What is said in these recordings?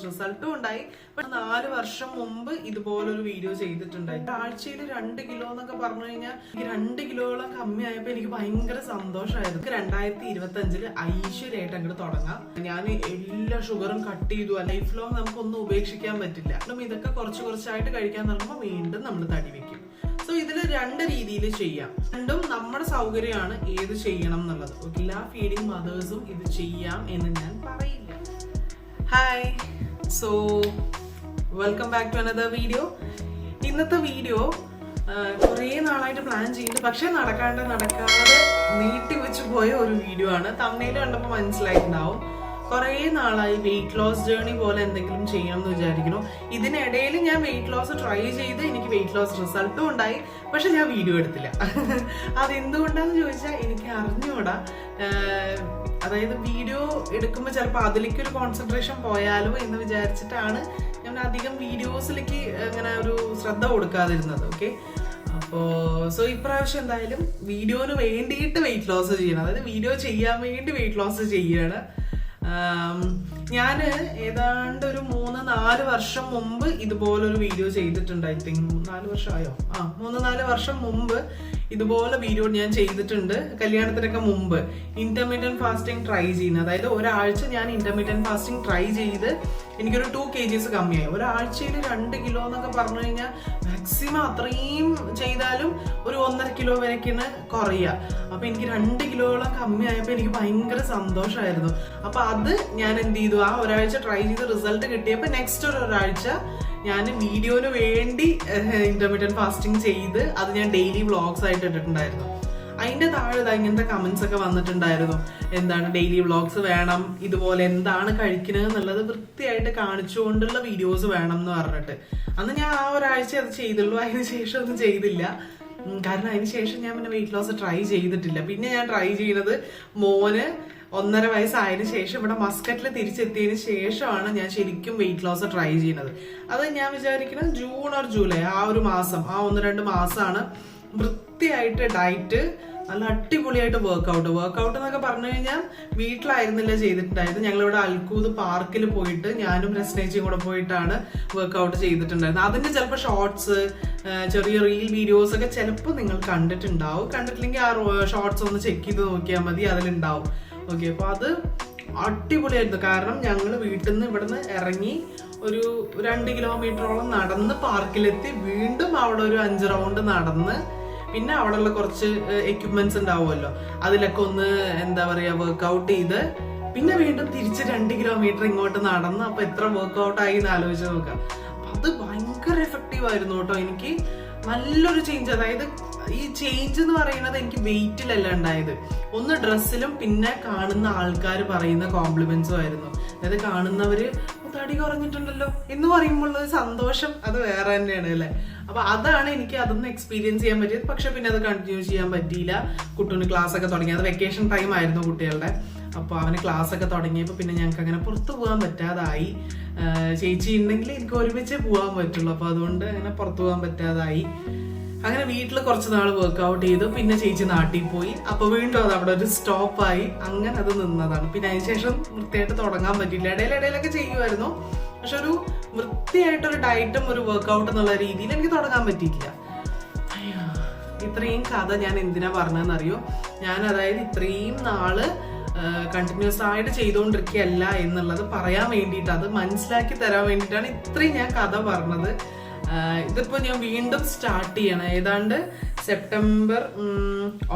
റിസൾട്ടും ഉണ്ടായി. 4 വർഷം മുമ്പ് ഇതുപോലൊരു വീഡിയോ ചെയ്തിട്ടുണ്ടായി. ആഴ്ചയിൽ 2 കിലോ എന്നൊക്കെ പറഞ്ഞു കഴിഞ്ഞാൽ 2 കിലോയോളം കമ്മിയായപ്പോ എനിക്ക് ഭയങ്കര സന്തോഷമായിരുന്നു. 2025 ഐശ്വര്യമായിട്ട് അങ്ങോട്ട് തുടങ്ങാം. ഞാൻ എല്ലാ ഷുഗറും കട്ട് ചെയ്തു. ലൈഫ് ലോങ് നമുക്കൊന്നും ഉപേക്ഷിക്കാൻ പറ്റില്ല. ഇതൊക്കെ കുറച്ചായിട്ട് കഴിക്കാൻ തുടങ്ങുമ്പോൾ വീണ്ടും നമ്മൾ തടി വെക്കും. സോ ഇതിൽ 2 രീതിയിൽ ചെയ്യാം. രണ്ടും നമ്മുടെ സൗകര്യമാണ് ഏത് ചെയ്യണം എന്നുള്ളത്. എല്ലാ ഫീഡിങ് മദേഴ്സും ഇത് ചെയ്യാം എന്ന് ഞാൻ പറയില്ല. Hi, so welcome back to another video. ഇന്നത്തെ വീഡിയോ കുറേ നാളായിട്ട് പ്ലാൻ ചെയ്യുന്നുണ്ട്, പക്ഷെ നടക്കാതെ നീട്ടി വെച്ച് പോയ ഒരു വീഡിയോ ആണ്. തമ്മിൽ കണ്ടപ്പോൾ മനസ്സിലായിട്ടുണ്ടാവും. കുറേ നാളായി വെയിറ്റ് ലോസ് ജേർണി പോലെ എന്തെങ്കിലും ചെയ്യണം എന്ന് വിചാരിക്കുന്നു. ഇതിനിടയിൽ ഞാൻ വെയിറ്റ് ലോസ് ട്രൈ ചെയ്ത് എനിക്ക് വെയിറ്റ് ലോസ് റിസൾട്ടും ഉണ്ടായി, പക്ഷെ ഞാൻ വീഡിയോ എടുത്തില്ല. അതെന്തുകൊണ്ടാന്ന് ചോദിച്ചാൽ എനിക്ക് അറിഞ്ഞൂടാ. അതായത് വീഡിയോ എടുക്കുമ്പോൾ ചിലപ്പോൾ അതിലേക്കൊരു കോൺസെൻട്രേഷൻ പോയാലോ എന്ന് വിചാരിച്ചിട്ടാണ് ഞാൻ അധികം വീഡിയോസിലേക്ക് അങ്ങനെ ഒരു ശ്രദ്ധ കൊടുക്കാതിരുന്നത്. ഓക്കെ, സോ ഇപ്രാവശ്യം എന്തായാലും വീഡിയോന് വേണ്ടിയിട്ട് വെയിറ്റ് ലോസ് ചെയ്യണം. അതായത് വീഡിയോ ചെയ്യാൻ വേണ്ടി വെയിറ്റ് ലോസ് ചെയ്യാണ്. ഞാന് ഏതാണ്ട് ഒരു 3-4 വർഷം മുമ്പ് ഇതുപോലൊരു വീഡിയോ ചെയ്തിട്ടുണ്ട്. I think 4 വർഷമായോ? 3-4 വർഷം മുമ്പ് ഇതുപോലെ വീഡിയോ ഞാൻ ചെയ്തിട്ടുണ്ട്. കല്യാണത്തിനൊക്കെ മുമ്പ് ഇന്റർമീഡിയന്റ് ഫാസ്റ്റിംഗ് ട്രൈ ചെയ്യുന്നത്. അതായത് ഒരാഴ്ച ഞാൻ ഇന്റർമീഡിയന്റ് ഫാസ്റ്റിംഗ് ട്രൈ ചെയ്ത് എനിക്കൊരു 2 kgs കമ്മിയായി. ഒരാഴ്ചയിൽ 2 കിലോ എന്നൊക്കെ പറഞ്ഞു കഴിഞ്ഞാൽ മാക്സിമം അത്രയും ചെയ്താലും ഒരു 1.5 കിലോ വരെയൊക്കെയാണ് കുറയുക. അപ്പൊ എനിക്ക് 2 കിലോയോളം കമ്മിയായപ്പോൾ എനിക്ക് ഭയങ്കര സന്തോഷമായിരുന്നു. അപ്പൊ അത് ഞാൻ എന്ത് ചെയ്തു, ആ ഒരാഴ്ച ട്രൈ ചെയ്ത് റിസൾട്ട് കിട്ടിയപ്പോൾ നെക്സ്റ്റ് ഒരാഴ്ച ഞാൻ വീഡിയോന് വേണ്ടി ഇന്റർമീഡിയന്റ് ഫാസ്റ്റിംഗ് ചെയ്ത് അത് ഞാൻ ഡെയിലി വ്ളോഗ്സ് ആയിട്ട് ഇട്ടിട്ടുണ്ടായിരുന്നു. അതിന്റെ താഴെ ഇങ്ങനത്തെ കമന്റ്സ് ഒക്കെ വന്നിട്ടുണ്ടായിരുന്നു. എന്താണ് ഡെയിലി വ്ളോഗ്സ് വേണം, ഇതുപോലെ എന്താണ് കഴിക്കുന്നത് എന്നുള്ളത് വൃത്തിയായിട്ട് കാണിച്ചുകൊണ്ടുള്ള വീഡിയോസ് വേണം എന്ന് പറഞ്ഞിട്ട്. അന്ന് ഞാൻ ആ ഒരാഴ്ച അത് ചെയ്തുള്ളൂ. അതിന് ശേഷം ഒന്നും ചെയ്തില്ല. കാരണം അതിന് ശേഷം ഞാൻ പിന്നെ വെയിറ്റ് ലോസ് ട്രൈ ചെയ്തിട്ടില്ല. പിന്നെ ഞാൻ ട്രൈ ചെയ്യുന്നത് മോന് 1.5 വയസ്സായതിനു ശേഷം ഇവിടെ മസ്കറ്റിൽ തിരിച്ചെത്തിയതിന് ശേഷമാണ് ഞാൻ ശരിക്കും വെയിറ്റ് ലോസ് ട്രൈ ചെയ്യുന്നത്. അത് ഞാൻ വിചാരിക്കുന്നത് ജൂൺ ഓർ ജൂലൈ ആ ഒരു മാസം, ആ 1-2 മാസമാണ് വൃത്തിയായിട്ട് ഡയറ്റ്, നല്ല അടിപൊളിയായിട്ട് വർക്ക്ഔട്ട് എന്നൊക്കെ പറഞ്ഞു കഴിഞ്ഞാൽ വീട്ടിലായിരുന്നില്ല ചെയ്തിട്ടുണ്ടായത്. ഞങ്ങളിവിടെ അൽക്കൂദ് പാർക്കിൽ പോയിട്ട് ഞാനും രസ്നേച്ചിയും കൂടെ പോയിട്ടാണ് വർക്ക്ഔട്ട് ചെയ്തിട്ടുണ്ടായിരുന്നത്. അതിന്റെ ചിലപ്പോൾ ഷോർട്സ്, ചെറിയ റീൽ വീഡിയോസ് ഒക്കെ ചിലപ്പോൾ നിങ്ങൾ കണ്ടിട്ടുണ്ടാവും. കണ്ടിട്ടില്ലെങ്കിൽ ആ ഷോർട്സ് ഒന്ന് ചെക്ക് ചെയ്ത് നോക്കിയാൽ മതി, അതിലുണ്ടാവും. ഓക്കെ, അപ്പൊ അത് അടിപൊളിയായിരുന്നു. കാരണം ഞങ്ങൾ വീട്ടിൽ നിന്ന് ഇവിടുന്ന് ഇറങ്ങി ഒരു 2 കിലോമീറ്ററോളം നടന്ന് പാർക്കിലെത്തി, വീണ്ടും അവിടെ ഒരു 5 റൗണ്ട് നടന്ന്, പിന്നെ അവിടെയുള്ള കുറച്ച് എക്യുപ്മെന്റ്സ് ഉണ്ടാവുമല്ലോ, അതിലൊക്കെ ഒന്ന് എന്താ പറയാ വർക്ക്ഔട്ട് ചെയ്ത്, പിന്നെ വീണ്ടും തിരിച്ച് 2 കിലോമീറ്റർ ഇങ്ങോട്ട് നടന്ന്. അപ്പൊ എത്ര വർക്ക്ഔട്ട് ആയി എന്ന് ആലോചിച്ച് നോക്കാം. അപ്പൊ അത് ഭയങ്കര എഫക്റ്റീവ് ആയിരുന്നു കേട്ടോ. എനിക്ക് നല്ലൊരു ചേഞ്ച്. അതായത് ഈ ചേഞ്ച് എന്ന് പറയുന്നത് എനിക്ക് വെയിറ്റിലല്ല ഉണ്ടായത്, ഒന്ന് ഡ്രസ്സിലും പിന്നെ കാണുന്ന ആൾക്കാർ പറയുന്ന കോംപ്ലിമെന്റ്സും ആയിരുന്നു. അതായത് കാണുന്നവര് തടി കുറഞ്ഞിട്ടുണ്ടല്ലോ എന്ന് പറയുമ്പോൾ സന്തോഷം അത് വേറെ തന്നെയാണ് അല്ലെ. അപ്പൊ അതാണ് എനിക്ക് അതൊന്നും എക്സ്പീരിയൻസ് ചെയ്യാൻ പറ്റിയത്. പക്ഷെ പിന്നെ അത് കണ്ടിന്യൂ ചെയ്യാൻ പറ്റിയില്ല. കുട്ടൂന് ക്ലാസ് ഒക്കെ തുടങ്ങി. അത് വെക്കേഷൻ ടൈം ആയിരുന്നു കുട്ടികളുടെ. അപ്പൊ അവന് ക്ലാസ് ഒക്കെ തുടങ്ങിയപ്പോ പിന്നെ ഞങ്ങൾക്ക് അങ്ങനെ പുറത്തു പോകാൻ പറ്റാതായി. ചേച്ചി ഉണ്ടെങ്കിൽ എനിക്ക് ഒരുമിച്ചേ പോകാൻ പറ്റുള്ളൂ. അപ്പൊ അതുകൊണ്ട് അങ്ങനെ പുറത്തു പോകാൻ പറ്റാതായി. അങ്ങനെ വീട്ടിൽ കുറച്ച് നാൾ വർക്ക്ഔട്ട് ചെയ്തു. പിന്നെ ചേച്ചി നാട്ടിൽ പോയി. അപ്പൊ വീണ്ടും അത് അവിടെ ഒരു സ്റ്റോപ്പായി. അങ്ങനെ അത് നിന്നതാണ്. പിന്നെ അതിനുശേഷം വൃത്തിയായിട്ട് തുടങ്ങാൻ പറ്റിയില്ല. ഇടയിലൊക്കെ ചെയ്യുമായിരുന്നു, പക്ഷെ ഒരു വൃത്തിയായിട്ടൊരു ഡയറ്റും ഒരു വർക്ക്ഔട്ട് എന്നുള്ള രീതിയിൽ എനിക്ക് തുടങ്ങാൻ പറ്റിയിട്ടില്ല. ഇത്രയും കഥ ഞാൻ എന്തിനാ പറഞ്ഞതെന്നറിയോ? ഞാൻ അതായത് ഇത്രയും നാള് കണ്ടിന്യൂസ് ആയിട്ട് ചെയ്തുകൊണ്ടിരിക്കുകയല്ല എന്നുള്ളത് പറയാൻ വേണ്ടിയിട്ട്, അത് മനസ്സിലാക്കി തരാൻ വേണ്ടിയിട്ടാണ് ഇത്രയും ഞാൻ കഥ പറഞ്ഞത്. ഇതിപ്പോ ഞാൻ വീണ്ടും സ്റ്റാർട്ട് ചെയ്യണം. ഏതാണ്ട്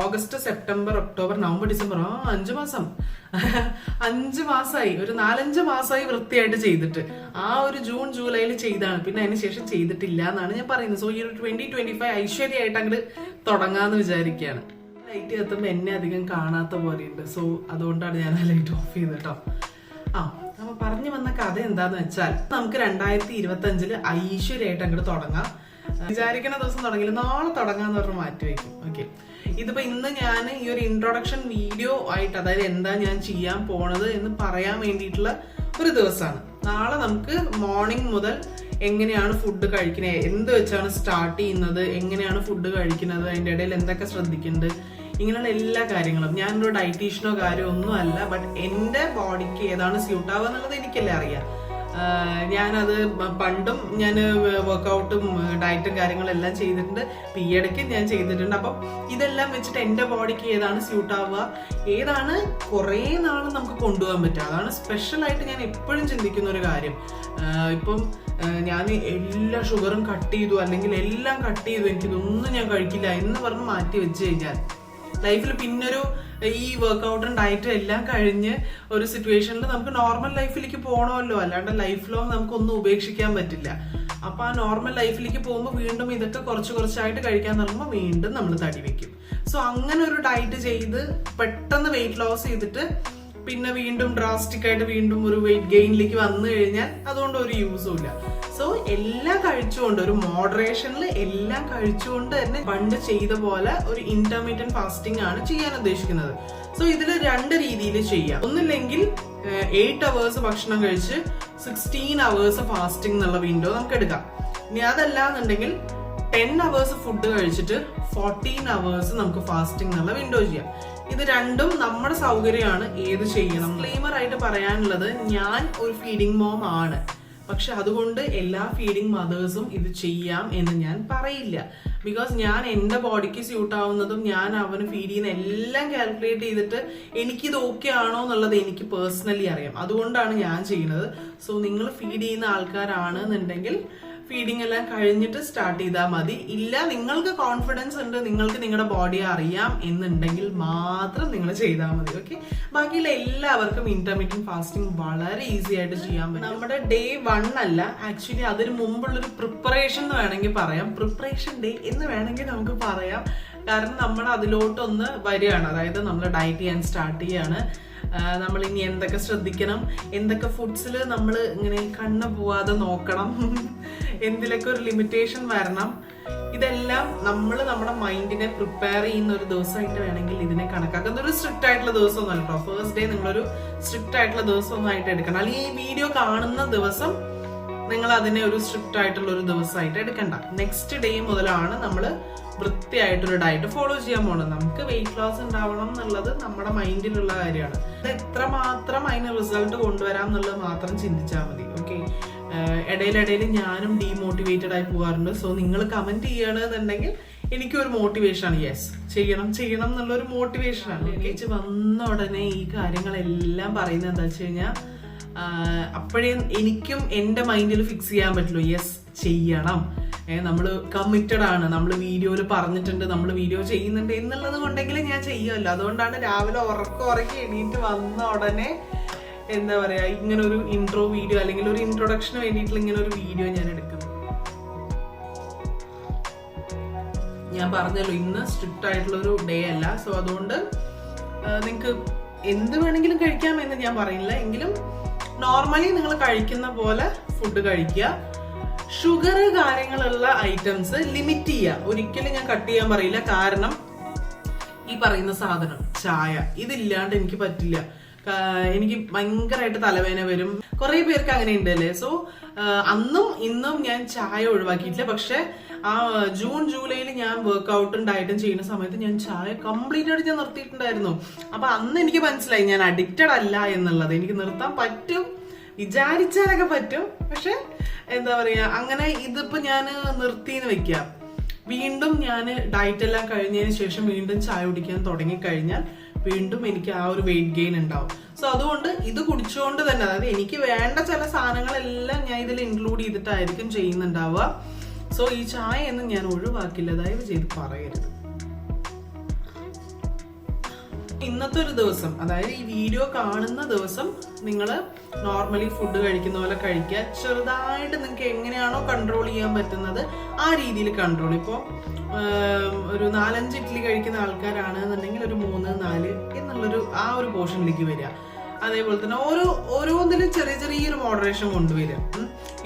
August, September, October, November, December, 5 മാസം 5 മാസമായി, ഒരു 4-5 മാസമായി വൃത്തിയായിട്ട് ചെയ്തിട്ട്. ആ ഒരു ജൂൺ ജൂലൈയിൽ ചെയ്താണ്. പിന്നെ അതിന് ശേഷം ചെയ്തിട്ടില്ല എന്നാണ് ഞാൻ പറയുന്നത്. സോ ഈ ഒരു 2025 ഐശ്വര്യമായിട്ട് അങ്ങോട്ട് തുടങ്ങാന്ന് വിചാരിക്കുകയാണ്. ലൈറ്റ് കത്തുമ്പോൾ എന്നെ അധികം കാണാത്ത പോലെയുണ്ട്. സോ അതുകൊണ്ടാണ് ഞാൻ ആ ലൈറ്റ് ഓഫ് ചെയ്ത് കേട്ടോ. അപ്പൊ പറഞ്ഞു വന്ന കഥ എന്താന്ന് വെച്ചാൽ, നമുക്ക് 2025 ഐശ്വര്യമായിട്ട് അങ്ങോട്ട് തുടങ്ങാം. വിചാരിക്കുന്ന ദിവസം തുടങ്ങില്ല, നാളെ തുടങ്ങാന്ന് പറഞ്ഞ് മാറ്റി വയ്ക്കും. ഓക്കെ, ഇതിപ്പോ ഇന്ന് ഞാൻ ഈ ഒരു ഇൻട്രൊഡക്ഷൻ വീഡിയോ ആയിട്ട്, അതായത് എന്താ ഞാൻ ചെയ്യാൻ പോണത് എന്ന് പറയാൻ വേണ്ടിയിട്ടുള്ള ഒരു ദിവസമാണ്. നാളെ നമുക്ക് മോർണിംഗ് മുതൽ എങ്ങനെയാണ് ഫുഡ് കഴിക്കുന്നത്, എന്ത് വെച്ചാണ് സ്റ്റാർട്ട് ചെയ്യുന്നത്, എങ്ങനെയാണ് ഫുഡ് കഴിക്കുന്നത്, അതിൻ്റെ ഇടയിൽ എന്തൊക്കെ ശ്രദ്ധിക്കുന്നുണ്ട്, ഇങ്ങനെയുള്ള എല്ലാ കാര്യങ്ങളും. ഞാനൊരു ഡയറ്റീഷ്യനോ കാര്യമോ ഒന്നും അല്ല, ബട്ട് എൻ്റെ ബോഡിക്ക് ഏതാണ് സ്യൂട്ട് ആവുക എന്നുള്ളത് എനിക്കല്ലേ അറിയാം. ഞാനത് പണ്ടും ഞാൻ വർക്കൗട്ടും ഡയറ്റും കാര്യങ്ങളെല്ലാം ചെയ്തിട്ടുണ്ട്, ഈയിടയ്ക്ക് ഞാൻ ചെയ്തിട്ടുണ്ട്. അപ്പം ഇതെല്ലാം വെച്ചിട്ട് എൻ്റെ ബോഡിക്ക് ഏതാണ് സ്യൂട്ട് ആവുക, ഏതാണ് കുറേ നാൾ നമുക്ക് കൊണ്ടുപോകാൻ പറ്റുക, അതാണ് സ്പെഷ്യലായിട്ട് ഞാൻ എപ്പോഴും ചിന്തിക്കുന്ന ഒരു കാര്യം. ഇപ്പം ഞാൻ എല്ലാ ഷുഗറും കട്ട് ചെയ്തു, അല്ലെങ്കിൽ എല്ലാം കട്ട് ചെയ്തു, എനിക്കിതൊന്നും ഞാൻ കഴിക്കില്ല എന്ന് പറഞ്ഞ് മാറ്റി വെച്ച് കഴിഞ്ഞാൽ ലൈഫിൽ പിന്നൊരു ഈ വർക്കൗട്ടും ഡയറ്റും എല്ലാം കഴിഞ്ഞ് ഒരു സിറ്റുവേഷനിൽ നമുക്ക് നോർമൽ ലൈഫിലേക്ക് പോകണമല്ലോ, അല്ലാണ്ട് ലൈഫ് ലോങ് നമുക്കൊന്നും ഉപേക്ഷിക്കാൻ പറ്റില്ല. അപ്പൊ ആ നോർമൽ ലൈഫിലേക്ക് പോകുമ്പോൾ വീണ്ടും ഇതൊക്കെ കുറച്ച് കുറച്ചായിട്ട് കഴിക്കാൻ തുടങ്ങുമ്പോൾ വീണ്ടും നമ്മൾ തടി വെക്കും. സോ അങ്ങനെ ഒരു ഡയറ്റ് ചെയ്ത് പെട്ടെന്ന് വെയിറ്റ് ലോസ് ചെയ്തിട്ട് പിന്നെ വീണ്ടും ഡ്രാസ്റ്റിക് ആയിട്ട് വീണ്ടും ഒരു വെയിറ്റ് ഗെയിനിലേക്ക് വന്നു കഴിഞ്ഞാൽ അതുകൊണ്ട് ഒരു യൂസും ഇല്ല. സോ എല്ലാം കഴിച്ചുകൊണ്ട്, ഒരു മോഡറേഷനിൽ എല്ലാം കഴിച്ചുകൊണ്ട് തന്നെ പണ്ട് ചെയ്ത പോലെ ഒരു ഇന്റർമീഡിയറ്റ് ഫാസ്റ്റിംഗ് ആണ് ചെയ്യാൻ ഉദ്ദേശിക്കുന്നത്. സോ ഇതിൽ 2 രീതിയിൽ ചെയ്യാം. ഒന്നില്ലെങ്കിൽ 8 hours ഭക്ഷണം കഴിച്ച് 16 hours ഫാസ്റ്റിംഗ് എന്നുള്ള വിൻഡോ നമുക്ക് എടുക്കാം. ഇനി അതല്ലാന്നുണ്ടെങ്കിൽ 10 hours ഫുഡ് കഴിച്ചിട്ട് 14 hours നമുക്ക് ഫാസ്റ്റിംഗ് എന്നുള്ള വിൻഡോ ചെയ്യാം. ഇത് രണ്ടും നമ്മുടെ സൗകര്യമാണ്, ഏത് ചെയ്യണം. ക്ലെയിമർ ആയിട്ട് പറയാനുള്ളത്, ഞാൻ ഒരു ഫീഡിംഗ് മോം ആണ്, പക്ഷെ അതുകൊണ്ട് എല്ലാ ഫീഡിംഗ് മദേഴ്സും ഇത് ചെയ്യാം എന്ന് ഞാൻ പറയില്ല. ബിക്കോസ് ഞാൻ എൻ്റെ ബോഡിക്ക് സ്യൂട്ട് ആവുന്നതും ഞാൻ അവന് ഫീഡ് ചെയ്യുന്ന എല്ലാം കാൽക്കുലേറ്റ് ചെയ്തിട്ട് എനിക്കിത് ഓക്കെ ആണോ എന്നുള്ളത് എനിക്ക് പേഴ്സണലി അറിയാം. അതുകൊണ്ടാണ് ഞാൻ ചെയ്യുന്നത്. സോ നിങ്ങൾ ഫീഡ് ചെയ്യുന്ന ആൾക്കാരാണ് എന്നുണ്ടെങ്കിൽ ഫീഡിങ് എല്ലാം കഴിഞ്ഞിട്ട് സ്റ്റാർട്ട് ചെയ്താൽ മതി. ഇല്ല, നിങ്ങൾക്ക് കോൺഫിഡൻസ് ഉണ്ട്, നിങ്ങൾക്ക് നിങ്ങളുടെ ബോഡിയെ അറിയാം എന്നുണ്ടെങ്കിൽ മാത്രം നിങ്ങൾ ചെയ്താൽ മതി. ഓക്കെ, ബാക്കിയുള്ള എല്ലാവർക്കും ഇന്റർമീഡിയറ്റ് ഫാസ്റ്റിംഗ് വളരെ ഈസി ആയിട്ട് ചെയ്യാൻ പറ്റും. നമ്മുടെ ഡേ 1 അല്ല, ആക്ച്വലി അതിന് മുമ്പുള്ളൊരു പ്രിപ്പറേഷൻ എന്ന് വേണമെങ്കിൽ പറയാം, പ്രിപ്പറേഷൻ ഡേ എന്ന് വേണമെങ്കിൽ നമുക്ക് പറയാം. കാരണം നമ്മൾ അതിലോട്ടൊന്ന് വരികയാണ്, അതായത് നമ്മൾ ഡയറ്റ് ചെയ്യാൻ സ്റ്റാർട്ട് ചെയ്യാണ്. നമ്മൾ ഇനി എന്തൊക്കെ ശ്രദ്ധിക്കണം, എന്തൊക്കെ ഫുഡ്സിൽ നമ്മൾ ഇങ്ങനെ കണ്ണ് പോവാതെ നോക്കണം, എന്തിലൊക്കെ ഒരു ലിമിറ്റേഷൻ വരണം, ഇതെല്ലാം നമ്മൾ നമ്മുടെ മൈൻഡിനെ പ്രിപ്പയർ ചെയ്യുന്ന ഒരു ദിവസമായിട്ട് വേണമെങ്കിൽ ഇതിനെ കണക്കാക്കുന്ന. ഒരു സ്ട്രിക്റ്റ് ആയിട്ടുള്ള ദിവസമൊന്നും അല്ല കേട്ടോ. ഫസ്റ്റ് ഡേ നിങ്ങളൊരു സ്ട്രിക്റ്റ് ആയിട്ടുള്ള ദിവസമൊന്നും ആയിട്ട് എടുക്കണം. അല്ലെങ്കിൽ ഈ വീഡിയോ കാണുന്ന ദിവസം നിങ്ങൾ അതിനെ ഒരു സ്ട്രിക്റ്റ് ആയിട്ടുള്ള ഒരു ദിവസമായിട്ട് എടുക്കണ്ട. നെക്സ്റ്റ് ഡേ മുതലാണ് നമ്മൾ വൃത്തിയായിട്ടൊരു ഡയറ്റ് ഫോളോ ചെയ്യാൻ പോകണം. നമുക്ക് വെയിറ്റ് ലോസ് ഉണ്ടാവണം എന്നുള്ളത് നമ്മുടെ മൈൻഡിലുള്ള കാര്യമാണ്. അത് എത്രമാത്രം അതിന് റിസൾട്ട് കൊണ്ടുവരാം എന്നുള്ളത് മാത്രം ചിന്തിച്ചാൽ മതി. ഓക്കെ, ഇടയിലിടയിൽ ഞാനും ഡീമോട്ടിവേറ്റഡ് ആയി പോകാറുണ്ട്. സോ നിങ്ങൾ കമന്റ് ചെയ്യണമെന്നുണ്ടെങ്കിൽ എനിക്കൊരു മോട്ടിവേഷനാണ്. യെസ്, ചെയ്യണം ചെയ്യണം എന്നുള്ളൊരു മോട്ടിവേഷനാണ്. എനിക്ക് വന്ന ഉടനെ ഈ കാര്യങ്ങളെല്ലാം പറയുന്നത് എന്താ വെച്ച് കഴിഞ്ഞാൽ, അപ്പോഴേ എനിക്കും എൻ്റെ മൈൻഡിൽ ഫിക്സ് ചെയ്യാൻ പറ്റുള്ളൂ. യെസ്, ചെയ്യണം, നമ്മൾ കമ്മിറ്റഡ് ആണ്, നമ്മൾ വീഡിയോയിൽ പറഞ്ഞിട്ടുണ്ട്, നമ്മൾ വീഡിയോ ചെയ്യുന്നുണ്ട് എന്നുള്ളത് കൊണ്ടെങ്കിലും ഞാൻ ചെയ്യുമല്ലോ. അതുകൊണ്ടാണ് രാവിലെ ഉറക്കി എണീറ്റ് വന്ന ഉടനെ എന്താ പറയാ, ഇങ്ങനെ ഒരു ഇൻട്രോ വീഡിയോ അല്ലെങ്കിൽ ഒരു ഇൻട്രൊഡക്ഷന് വേണ്ടിയിട്ടുള്ള ഇങ്ങനെ ഒരു വീഡിയോ ഞാൻ എടുക്കുന്നത്. ഞാൻ പറഞ്ഞല്ലോ, ഇന്ന് സ്ട്രിക്റ്റ് ആയിട്ടുള്ള ഒരു ഡേ അല്ല. സോ അതുകൊണ്ട് നിങ്ങൾക്ക് എന്ത് വേണമെങ്കിലും കഴിക്കാമെന്ന് ഞാൻ പറയില്ല, എങ്കിലും നോർമലി നിങ്ങൾ കഴിക്കുന്ന പോലെ ഫുഡ് കഴിക്കുക. ഷുഗർ കാര്യങ്ങളുള്ള ഐറ്റംസ് ലിമിറ്റ് ചെയ്യുക. ഒരിക്കലും ഞാൻ കട്ട് ചെയ്യാൻ പറയില്ല. കാരണം ഈ പറയുന്ന സാധനം ചായ, ഇതില്ലാണ്ട് എനിക്ക് പറ്റില്ല. എനിക്ക് ഭയങ്കരമായിട്ട് തലവേദന വരും. കുറെ പേർക്ക് അങ്ങനെ ഉണ്ടല്ലേ. സോ അന്നും ഇന്നും ഞാൻ ചായ ഒഴിവാക്കിയിട്ടില്ല. പക്ഷെ ആ ജൂൺ ജൂലൈയിൽ ഞാൻ വർക്ക്ഔട്ടും ഡയറ്റും ചെയ്യുന്ന സമയത്ത് ഞാൻ ചായ കംപ്ലീറ്റ് ആയിട്ട് ഞാൻ നിർത്തിയിട്ടുണ്ടായിരുന്നു. അപ്പൊ അന്ന് എനിക്ക് മനസ്സിലായി ഞാൻ അഡിക്റ്റഡ് അല്ല എന്നുള്ളത്. എനിക്ക് നിർത്താൻ പറ്റും, വിചാരിച്ചാലൊക്കെ പറ്റും. പക്ഷെ എന്താ പറയാ, അങ്ങനെ ഇതിപ്പോ ഞാൻ നിർത്തിന്ന് വെക്കാം. വീണ്ടും ഞാൻ ഡയറ്റ് എല്ലാം കഴിഞ്ഞതിന് ശേഷം വീണ്ടും ചായ കുടിക്കാൻ തുടങ്ങിക്കഴിഞ്ഞാൽ വീണ്ടും എനിക്ക് ആ ഒരു വെയിറ്റ് ഗെയിൻ ഉണ്ടാവും. സോ അതുകൊണ്ട് ഇത് കുടിച്ചുകൊണ്ട് തന്നെ, അതായത് എനിക്ക് വേണ്ട ചില സാധനങ്ങളെല്ലാം ഞാൻ ഇതിൽ ഇൻക്ലൂഡ് ചെയ്തിട്ടായിരിക്കും ചെയ്യുന്നുണ്ടാവുക. സോ ഈ ചായ ഒന്നും ഞാൻ ഒഴിവാക്കില്ല, ദയവ് ചെയ്ത് പറയരുത്. ഇന്നത്തെ ഒരു ദിവസം, അതായത് ഈ വീഡിയോ കാണുന്ന ദിവസം നിങ്ങൾ നോർമലി ഫുഡ് കഴിക്കുന്ന പോലെ കഴിക്കുക. ചെറുതായിട്ട് നിങ്ങൾക്ക് എങ്ങനെയാണോ കൺട്രോൾ ചെയ്യാൻ പറ്റുന്നത് ആ രീതിയിൽ കൺട്രോൾ. ഇപ്പോൾ ഒരു 4-5 ഇഡ്ഡലി കഴിക്കുന്ന ആൾക്കാരാണെന്നുണ്ടെങ്കിൽ ഒരു 3-4 എന്നുള്ളൊരു ആ ഒരു പോർഷനിലേക്ക് വരിക. അതേപോലെ തന്നെ ഓരോന്നിലും ചെറിയൊരു മോഡറേഷൻ കൊണ്ടുവരിക.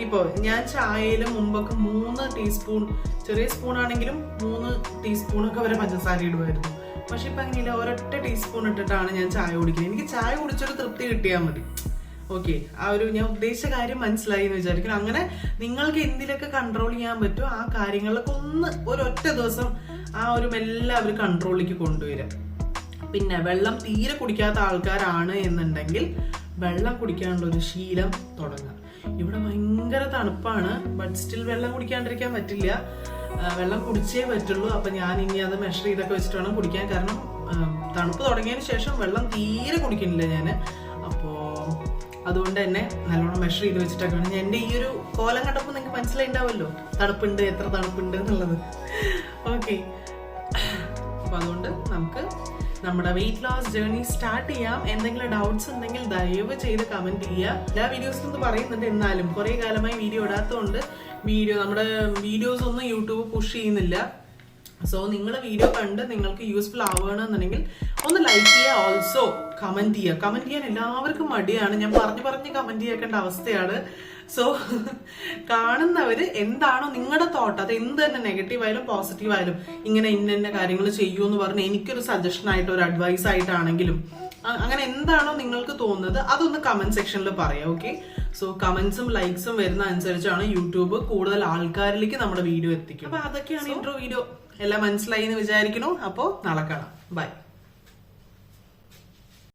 ഇപ്പോൾ ഞാൻ ചായയിൽ മുമ്പൊക്കെ 3 ടീസ്പൂൺ, ചെറിയ സ്പൂൺ ആണെങ്കിലും 3 ടീസ്പൂണൊക്കെ വരെ പഞ്ചസാര ഇടുമായിരുന്നു. പക്ഷെ ഇപ്പൊ അങ്ങനെയില്ല, ഒരൊറ്റ ടീസ്പൂൺ ഇട്ടിട്ടാണ് ഞാൻ ചായ കുടിക്കുന്നത്. എനിക്ക് ചായ കുടിച്ചൊരു തൃപ്തി കിട്ടിയാൽ മതി. ഓക്കെ, ആ ഒരു ഞാൻ ഉദ്ദേശിച്ച കാര്യം മനസ്സിലായി എന്ന് വിചാരിക്കുന്നു. അങ്ങനെ നിങ്ങൾക്ക് എന്തിലൊക്കെ കൺട്രോൾ ചെയ്യാൻ പറ്റുമോ ആ കാര്യങ്ങളിലൊക്കെ ഒരൊറ്റ ദിവസം ആ ഒരു മെല്ലെ അവർ കൺട്രോളിലേക്ക് കൊണ്ടുവരും. പിന്നെ വെള്ളം തീരെ കുടിക്കാത്ത ആൾക്കാരാണ് എന്നുണ്ടെങ്കിൽ വെള്ളം കുടിക്കാനുള്ള ഒരു ശീലം തുടങ്ങുക. ഇവിടെ ഭയങ്കര തണുപ്പാണ്, ബട്ട് സ്റ്റിൽ വെള്ളം കുടിക്കാണ്ടിരിക്കാൻ പറ്റില്ല. വെള്ളം കുടിച്ചേ പറ്റുള്ളൂ. അപ്പൊ ഞാൻ ഇനി അത് മെഷർ ചെയ്തൊക്കെ വെച്ചിട്ട് വേണം കുടിക്കാൻ. കാരണം തണുപ്പ് തുടങ്ങിയതിന് ശേഷം വെള്ളം തീരെ കുടിക്കുന്നില്ല ഞാൻ. അപ്പോ അതുകൊണ്ട് തന്നെ നല്ലോണം മെഷർ ചെയ്ത് വെച്ചിട്ടൊക്കെ വേണം. എന്റെ ഈ ഒരു കോലം കണ്ടപ്പോൾ നിങ്ങൾക്ക് മനസ്സിലായിണ്ടാവുമല്ലോ തണുപ്പുണ്ട്, എത്ര തണുപ്പുണ്ട് എന്നുള്ളത്. ഓക്കെ, അപ്പൊ അതുകൊണ്ട് നമുക്ക് നമ്മുടെ വെയിറ്റ് ലോസ് ജേർണി സ്റ്റാർട്ട് ചെയ്യാം. എന്തെങ്കിലും ഡൗട്ട്സ് ഉണ്ടെങ്കിൽ ദയവ് ചെയ്ത് കമന്റ് ചെയ്യുക. എല്ലാ വീഡിയോസും ഒന്ന് പറയുന്നുണ്ട്, എന്നാലും കുറെ കാലമായി വീഡിയോ ഇടാത്തതുകൊണ്ട് നമ്മുടെ വീഡിയോസ് ഒന്നും യൂട്യൂബ് പുഷ് ചെയ്യുന്നില്ല. സോ നിങ്ങൾ വീഡിയോ കണ്ട് നിങ്ങൾക്ക് യൂസ്ഫുൾ ആവുകയാണെന്നുണ്ടെങ്കിൽ ഒന്ന് ലൈക്ക് ചെയ്യുക, ഓൾസോ കമന്റ് ചെയ്യുക. കമന്റ് ചെയ്യാൻ എല്ലാവർക്കും മടിയാണ്, ഞാൻ പറഞ്ഞ് കമന്റ് ചെയ്യേണ്ട അവസ്ഥയാണ്. സോ കാണുന്നവര് എന്താണോ നിങ്ങളുടെ തോട്ട്, അത് എന്ത് തന്നെ നെഗറ്റീവ് ആയാലും പോസിറ്റീവ് ആയാലും ഇങ്ങനെ ഇന്ന കാര്യങ്ങൾ ചെയ്യൂ എന്ന് പറഞ്ഞ് എനിക്കൊരു സജഷൻ ആയിട്ട് ഒരു അഡ്വൈസ് ആയിട്ടാണെങ്കിലും അങ്ങനെ എന്താണോ നിങ്ങൾക്ക് തോന്നുന്നത് അതൊന്ന് കമന്റ് സെക്ഷനിൽ പറയാം. ഓക്കെ, സോ കമന്റ്സും ലൈക്സും വരുന്ന അനുസരിച്ചാണ് യൂട്യൂബ് കൂടുതൽ ആൾക്കാരിലേക്ക് നമ്മുടെ വീഡിയോ എത്തിക്കും. അപ്പൊ അതൊക്കെയാണ് ഇൻട്രോ വീഡിയോ. എല്ലാം മനസ്സിലായി എന്ന് വിചാരിക്കുന്നു. അപ്പോ നാളെ കാണാം. ബൈ.